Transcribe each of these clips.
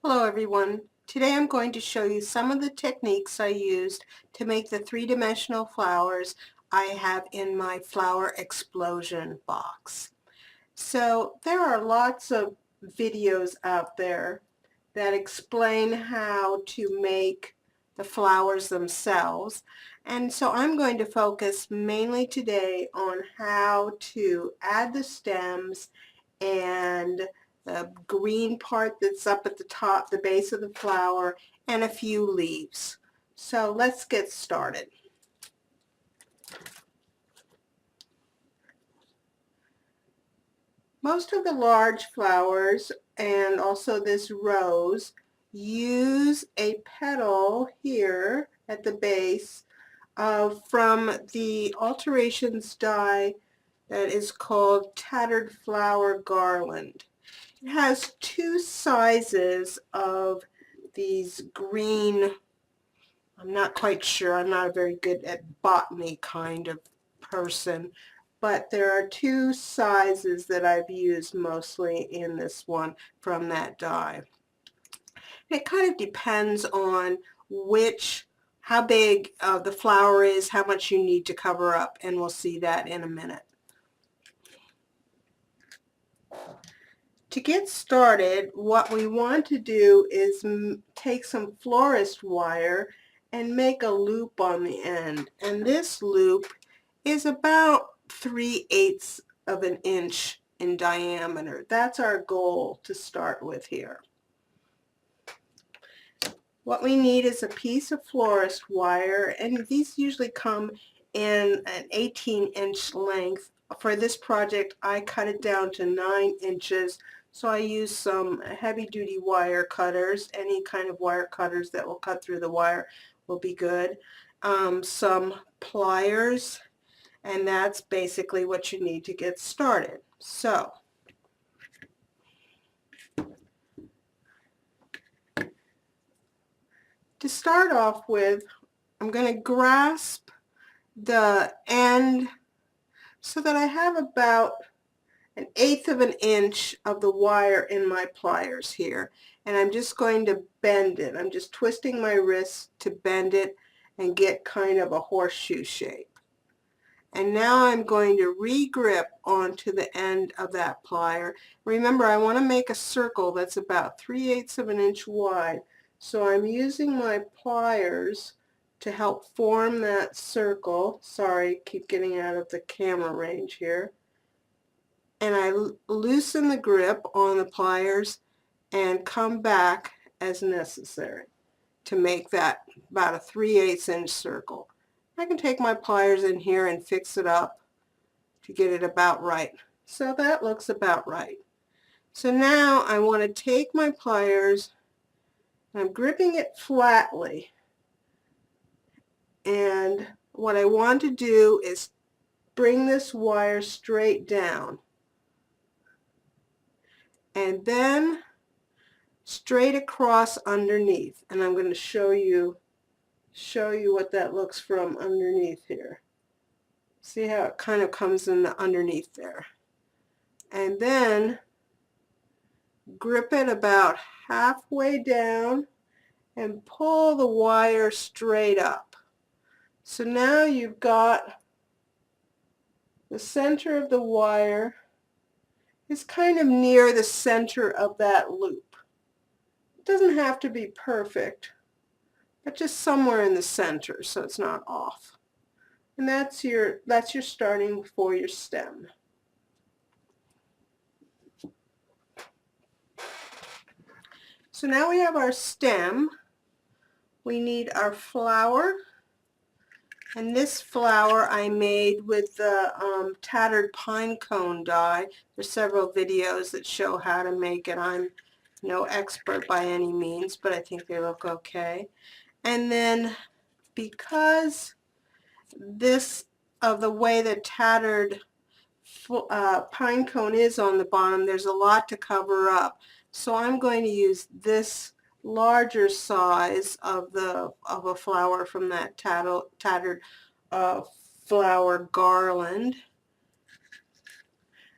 Hello everyone. Today I'm going to show you some of the techniques I used to make the three-dimensional flowers I have in my flower explosion box. So there are lots of videos out there that explain how to make the flowers themselves, and so I'm going to focus mainly today on how to add the stems and the green part that's up at the top, the base of the flower, and a few leaves. So let's get started. Most of the large flowers, and also this rose, use a petal here at the base from the alterations die that is called Tattered Flower Garland. It has two sizes of these green, I'm not quite sure, I'm not very good at botany kind of person, but there are two sizes that I've used mostly in this one from that die. It kind of depends on how big the flower is, how much you need to cover up, and we'll see that in a minute. To get started, what we want to do is take some florist wire and make a loop on the end. And this loop is about 3/8 of an inch in diameter. That's our goal to start with here. What we need is a piece of florist wire, and these usually come in an 18-inch length. For this project, I cut it down to 9 inches. So I use some heavy-duty wire cutters. Any kind of wire cutters that will cut through the wire will be good. Some pliers, and that's basically what you need to get started. So to start off with, I'm going to grasp the end so that I have about 1/8 of an inch of the wire in my pliers here, and I'm just going to bend it. I'm just twisting my wrist to bend it and get kind of a horseshoe shape. And now I'm going to re-grip onto the end of that plier. Remember, I want to make a circle that's about 3/8 of an inch wide, so I'm using my pliers to help form that circle. Sorry, keep getting out of the camera range here. And I loosen the grip on the pliers and come back as necessary to make that about a 3/8 inch circle. I can take my pliers in here and fix it up to get it about right. So that looks about right. So now I want to take my pliers, and I'm gripping it flatly, and what I want to do is bring this wire straight down, and then straight across underneath, and I'm going to show you what that looks from underneath here. See how it kind of comes in the underneath there, and then grip it about halfway down and pull the wire straight up. So now you've got the center of the wire is kind of near the center of that loop. It doesn't have to be perfect, but just somewhere in the center so it's not off. And that's your starting for your stem. So now we have our stem. We need our flower. And this flower I made with the tattered pine cone die. There's several videos that show how to make it. I'm no expert by any means, but I think they look okay. And then because of the way the tattered pine cone is on the bottom, there's a lot to cover up. So I'm going to use this larger size of a flower from that tattered flower garland.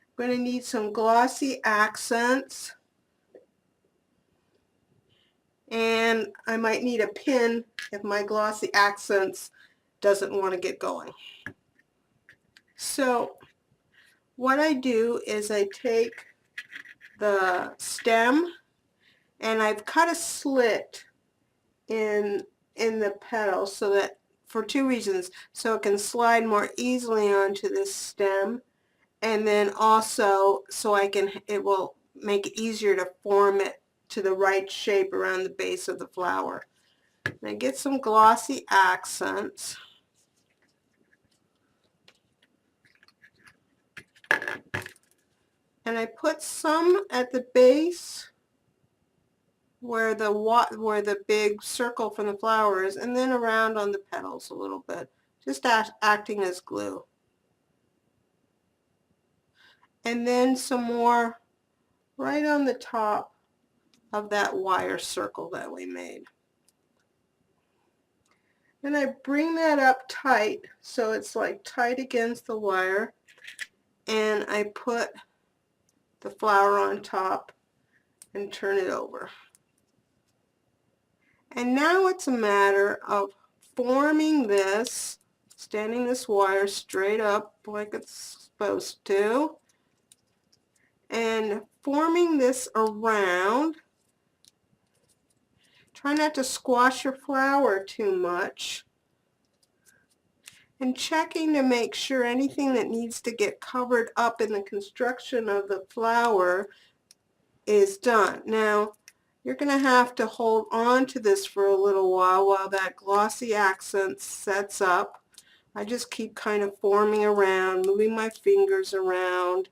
I'm going to need some glossy accents, and I might need a pin if my glossy accents doesn't want to get going. So what I do is I take the stem and I've cut a slit in the petal so that, for two reasons, so it can slide more easily onto this stem, and then also so it will make it easier to form it to the right shape around the base of the flower. And I get some glossy accents. And I put some at the base where the big circle from the flower is, and then around on the petals a little bit, just acting as glue. And then some more right on the top of that wire circle that we made. And I bring that up tight so it's like tight against the wire, and I put the flower on top and turn it over. And now it's a matter of forming this, standing this wire straight up like it's supposed to, and forming this around. Try not to squash your flower too much, and checking to make sure anything that needs to get covered up in the construction of the flower is done. Now, you're going to have to hold on to this for a little while that glossy accent sets up. I just keep kind of forming around, moving my fingers around.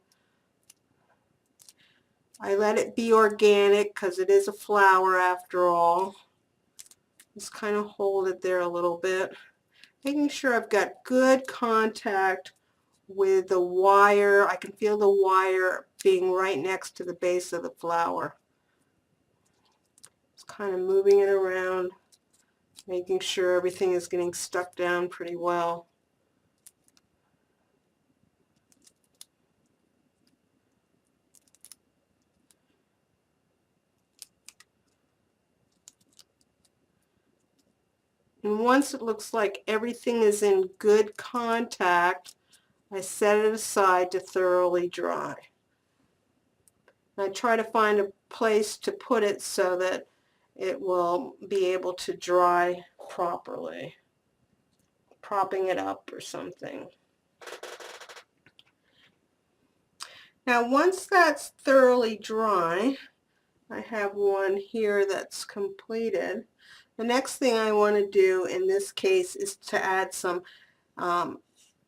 I let it be organic because it is a flower after all. Just kind of hold it there a little bit, making sure I've got good contact with the wire. I can feel the wire being right next to the base of the flower. Just kind of moving it around, making sure everything is getting stuck down pretty well. And once it looks like everything is in good contact, I set it aside to thoroughly dry. And I try to find a place to put it so that it will be able to dry properly, propping it up or something. Now once that's thoroughly dry, I have one here that's completed. The next thing I want to do in this case is to add some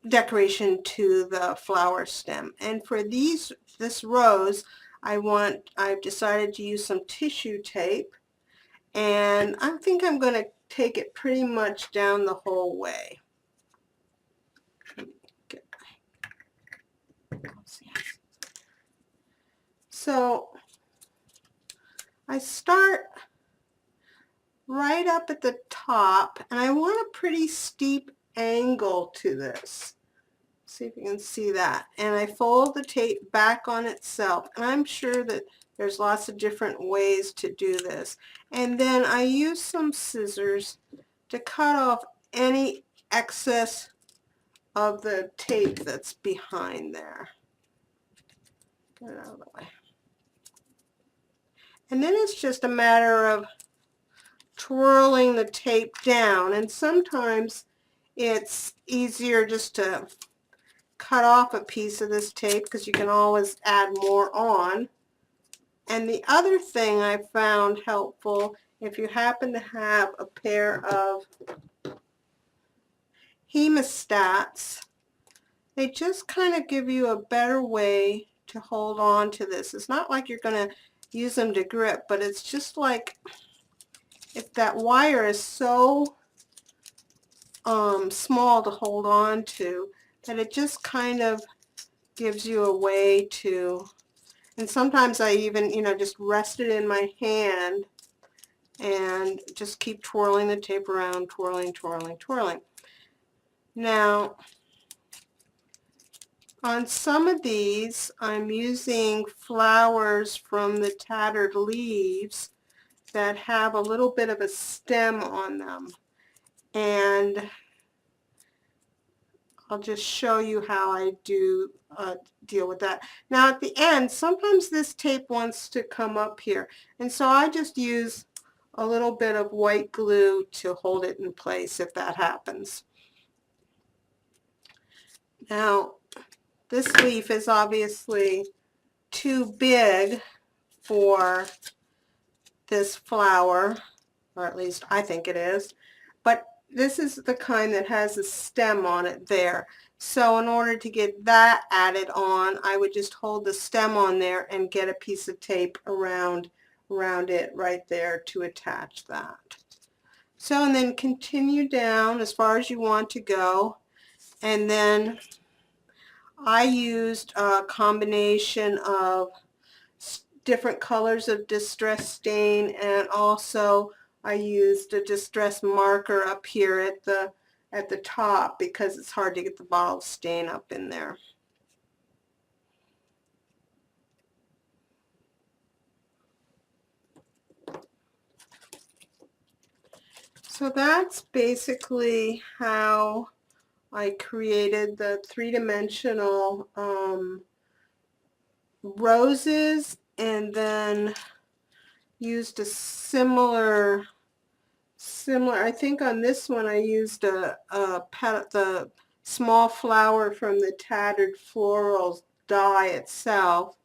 decoration to the flower stem. And for this rose, I've decided to use some tissue tape, and I think I'm going to take it pretty much down the whole way. So I start right up at the top, and I want a pretty steep angle to this. See if you can see that. And I fold the tape back on itself, and I'm sure that there's lots of different ways to do this. And then I use some scissors to cut off any excess of the tape that's behind there. Get it out of the way. And then it's just a matter of twirling the tape down, and sometimes it's easier just to cut off a piece of this tape because you can always add more on. And the other thing I found helpful, if you happen to have a pair of Hemostats, they just kind of give you a better way to hold on to this. It's not like you're going to use them to grip, but it's just like if that wire is so small to hold on to, that it just kind of gives you a way to, and sometimes I even, just rest it in my hand and just keep twirling the tape around, twirling, twirling, twirling. Now, on some of these, I'm using flowers from the tattered leaves that have a little bit of a stem on them. And I'll just show you how I do deal with that. Now at the end, sometimes this tape wants to come up here, and so I just use a little bit of white glue to hold it in place if that happens. Now this leaf is obviously too big for this flower, or at least I think it is, but this is the kind that has a stem on it there. So in order to get that added on, I would just hold the stem on there and get a piece of tape around it right there to attach that. So, and then continue down as far as you want to go, and then I used a combination of different colors of distress stain, and also I used a distress marker up here at the top because it's hard to get the bottle stain up in there. So that's basically how I created the three-dimensional roses, and then used a similar, I think on this one I used the small flower from the Tattered Florals die itself,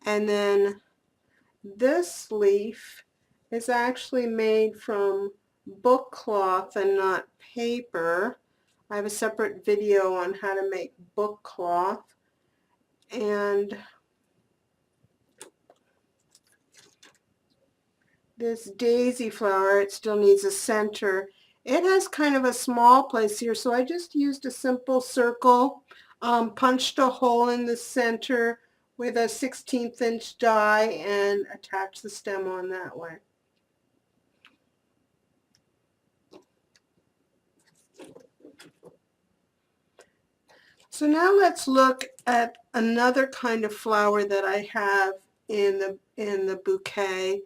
and then this leaf is actually made from book cloth and not paper. I have a separate video on how to make book cloth. And this daisy flower, it still needs a center. It has kind of a small place here, so I just used a simple circle, punched a hole in the center with a 1/16 inch die, and attached the stem on that way. So now let's look at another kind of flower that I have in the bouquet,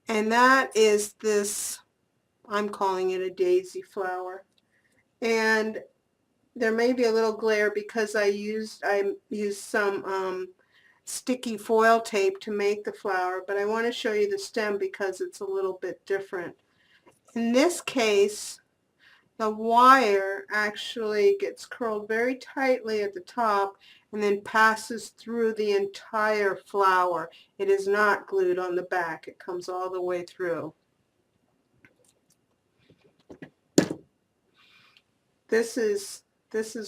and that is this, I'm calling it a daisy flower. And there may be a little glare because I used some sticky foil tape to make the flower, but I want to show you the stem because it's a little bit different. In this case, the wire actually gets curled very tightly at the top and then passes through the entire flower. It is not glued on the back. It comes all the way through. This is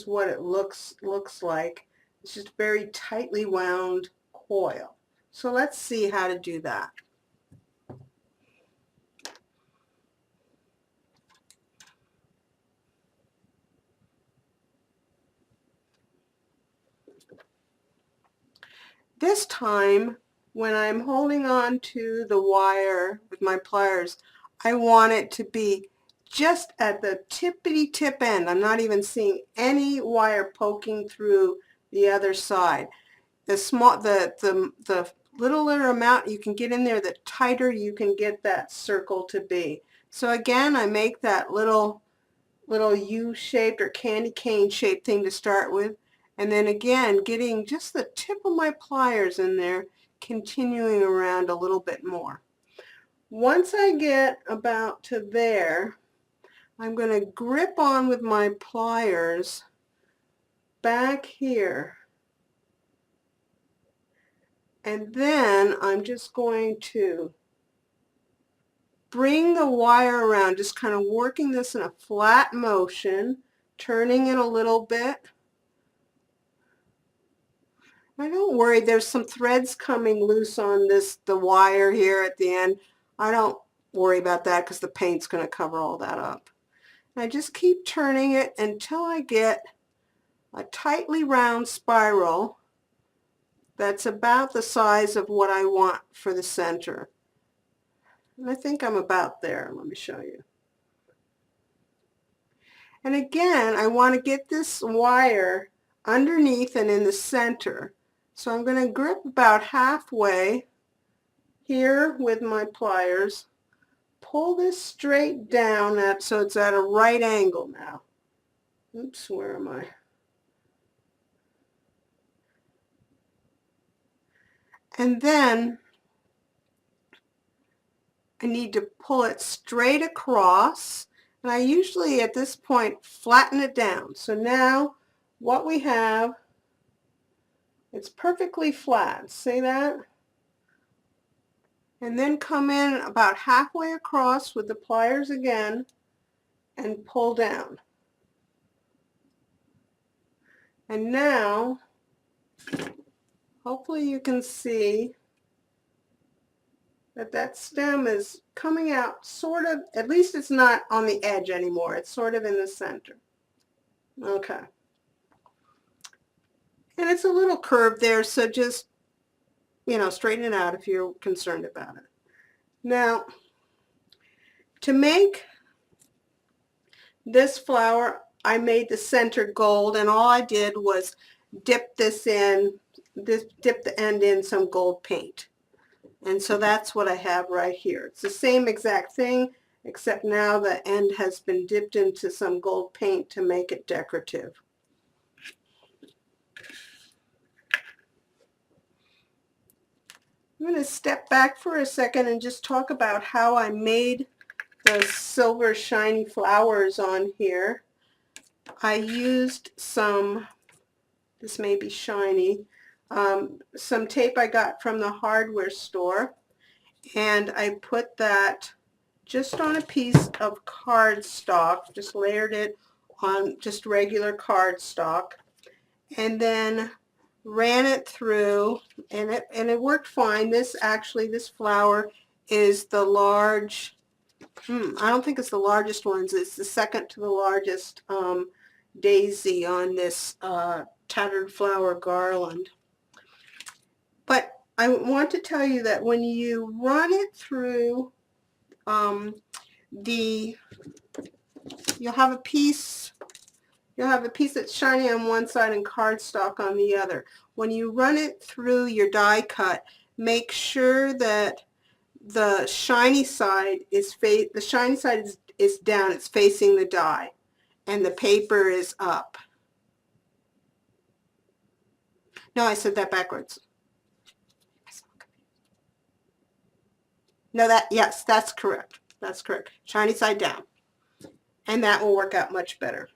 what it looks like. It's just very tightly wound coil. So let's see how to do that. This time, when I'm holding on to the wire with my pliers, I want it to be just at the tippity tip end. I'm not even seeing any wire poking through the other side. The littler amount you can get in there, the tighter you can get that circle to be. So again, I make that little U-shaped or candy cane shaped thing to start with, and then again getting just the tip of my pliers in there, continuing around a little bit more. Once I get about to there, I'm going to grip on with my pliers back here, and then I'm just going to bring the wire around, just kind of working this in a flat motion, turning it a little bit. I don't worry, there's some threads coming loose on the wire here at the end. I don't worry about that because the paint's going to cover all that up. And I just keep turning it until I get a tightly round spiral that's about the size of what I want for the center. And I think I'm about there. Let me show you. And again, I want to get this wire underneath and in the center. So I'm going to grip about halfway here with my pliers, pull this straight down so it's at a right angle now. Oops, where am I? And then I need to pull it straight across, and I usually at this point flatten it down. So now what we have, it's perfectly flat. See that? And then come in about halfway across with the pliers again and pull down. And now, hopefully you can see that that stem is coming out sort of, at least it's not on the edge anymore. It's sort of in the center. Okay. And it's a little curved there, so just, straighten it out if you're concerned about it. Now, to make this flower, I made the center gold, and all I did was dip the end in some gold paint. And so that's what I have right here. It's the same exact thing, except now the end has been dipped into some gold paint to make it decorative. I'm going to step back for a second and just talk about how I made the silver shiny flowers on here. I used some, this may be shiny, some tape I got from the hardware store, and I put that just on a piece of cardstock, just layered it on just regular cardstock, and then ran it through, and it worked fine. This flower is the large, I don't think it's the largest ones, it's the second to the largest daisy on this tattered flower garland. But I want to tell you that when you run it through you'll have a piece that's shiny on one side and cardstock on the other. When you run it through your die cut, make sure that the shiny side is down, it's facing the die, and the paper is up. No, I said that backwards. No, yes, that's correct. That's correct. Shiny side down. And that will work out much better.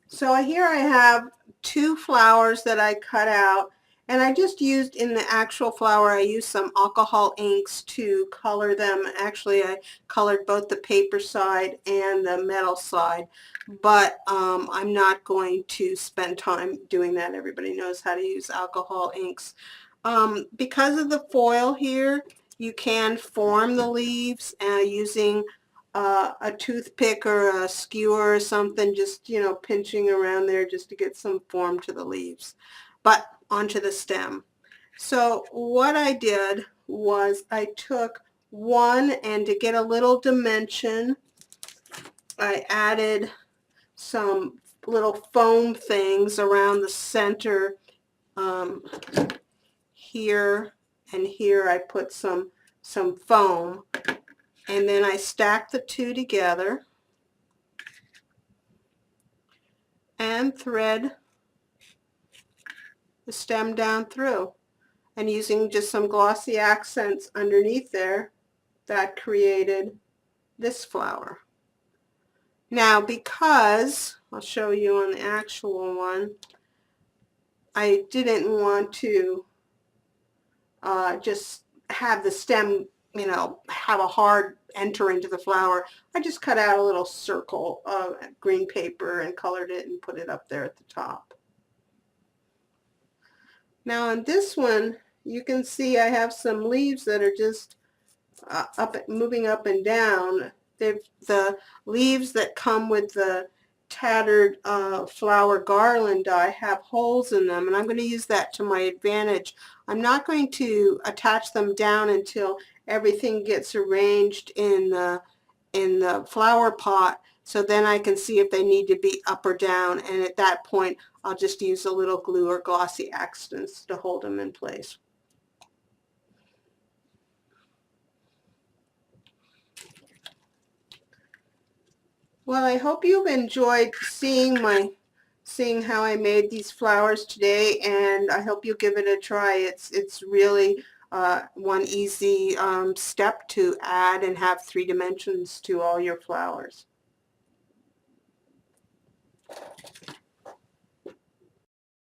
So here I have two flowers that I cut out, and I just used, in the actual flower, I used some alcohol inks to color them. Actually, I colored both the paper side and the metal side, but I'm not going to spend time doing that. Everybody knows how to use alcohol inks. Because of the foil here, you can form the leaves using a toothpick or a skewer or something, just, pinching around there just to get some form to the leaves, but onto the stem. So what I did was I took one, and to get a little dimension, I added some little foam things around the center. Here and here I put some foam, and then I stacked the two together and thread the stem down through, and using just some glossy accents underneath there, that created this flower. Now, because I'll show you on the actual one, I didn't want to just have the stem, have a hard enter into the flower. I just cut out a little circle of green paper and colored it and put it up there at the top. Now on this one, you can see I have some leaves that are just moving up and down. The leaves that come with the tattered flower garland die have holes in them, and I'm going to use that to my advantage. I'm not going to attach them down until everything gets arranged in the flower pot, so then I can see if they need to be up or down, and at that point I'll just use a little glue or glossy accents to hold them in place. Well, I hope you've enjoyed seeing how I made these flowers today, and I hope you give it a try. It's really one easy step to add and have 3 dimensions to all your flowers.